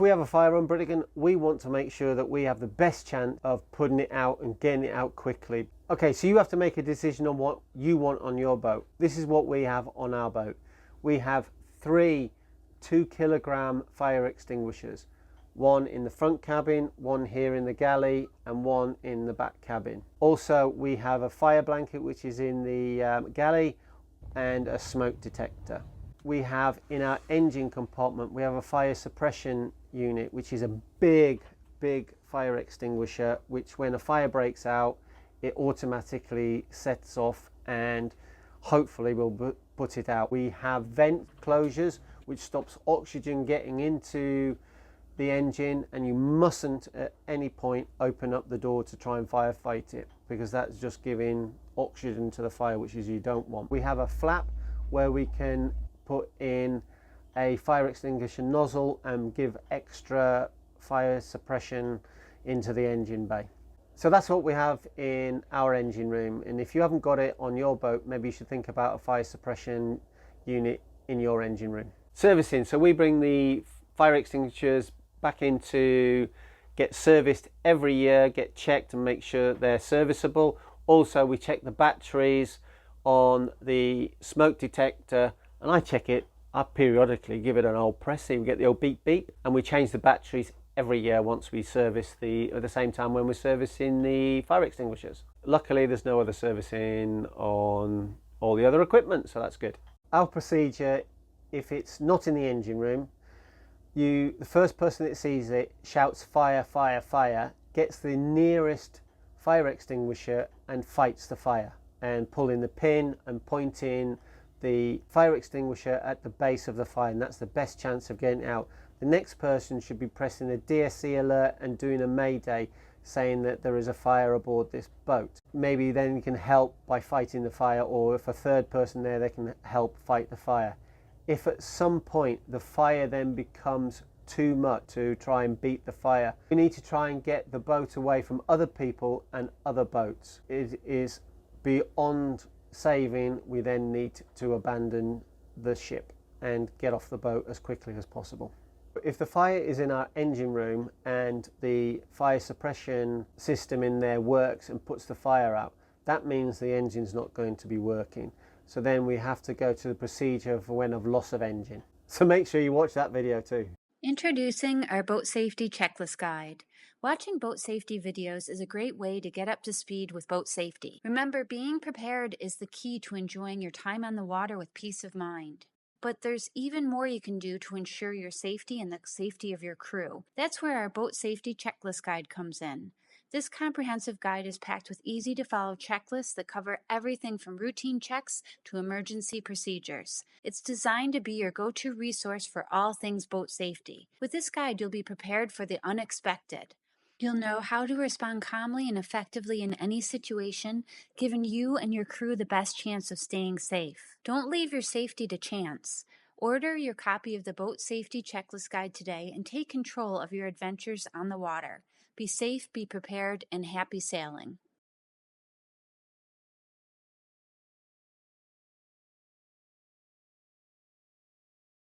If we have a fire on Britigan, we want to make sure that we have the best chance of putting it out and getting it out quickly. Okay, so you have to make a decision on what you want on your boat. This is what we have on our boat. We have 3 2-kilogram fire extinguishers. One in the front cabin, one here in the galley, and one in the back cabin. Also, we have a fire blanket which is in the galley, and a smoke detector. We have in our engine compartment, we have a fire suppression unit, which is a big fire extinguisher, which when a fire breaks out, it automatically sets off and hopefully will put it out. We have vent closures, which stops oxygen getting into the engine, and you mustn't at any point open up the door to try and firefight it, because that's just giving oxygen to the fire, which is you don't want. We have a flap where we can put in a fire extinguisher nozzle and give extra fire suppression into the engine bay. So that's what we have in our engine room, and if you haven't got it on your boat, maybe you should think about a fire suppression unit in your engine room. Servicing, so we bring the fire extinguishers back in to get serviced every year, get checked and make sure they're serviceable. Also, we check the batteries on the smoke detector, and I check it. I periodically give it an old press, so we get the old beep beep, and we change the batteries every year once we service at the same time when we're servicing the fire extinguishers. Luckily, there's no other servicing on all the other equipment, so that's good. Our procedure, if it's not in the engine room, the first person that sees it shouts fire, fire, fire, gets the nearest fire extinguisher and fights the fire, and pulling the pin and pointing the fire extinguisher at the base of the fire, and that's the best chance of getting it out. The next person should be pressing a DSC alert and doing a mayday, saying that there is a fire aboard this boat. Maybe then you can help by fighting the fire, or if a third person there, they can help fight the fire. If at some point the fire then becomes too much to try and beat the fire, we need to try and get the boat away from other people and other boats. It is beyond saving. We then need to abandon the ship and get off the boat as quickly as possible. If the fire is in our engine room and the fire suppression system in there works and puts the fire out, that means the engine's not going to be working. So then we have to go to the procedure for when of loss of engine. So make sure you watch that video too. Introducing our Boat Safety Checklist Guide. Watching boat safety videos is a great way to get up to speed with boat safety. Remember, being prepared is the key to enjoying your time on the water with peace of mind. But there's even more you can do to ensure your safety and the safety of your crew. That's where our Boat Safety Checklist Guide comes in. This comprehensive guide is packed with easy-to-follow checklists that cover everything from routine checks to emergency procedures. It's designed to be your go-to resource for all things boat safety. With this guide, you'll be prepared for the unexpected. You'll know how to respond calmly and effectively in any situation, giving you and your crew the best chance of staying safe. Don't leave your safety to chance. Order your copy of the Boat Safety Checklist Guide today and take control of your adventures on the water. Be safe, be prepared, and happy sailing.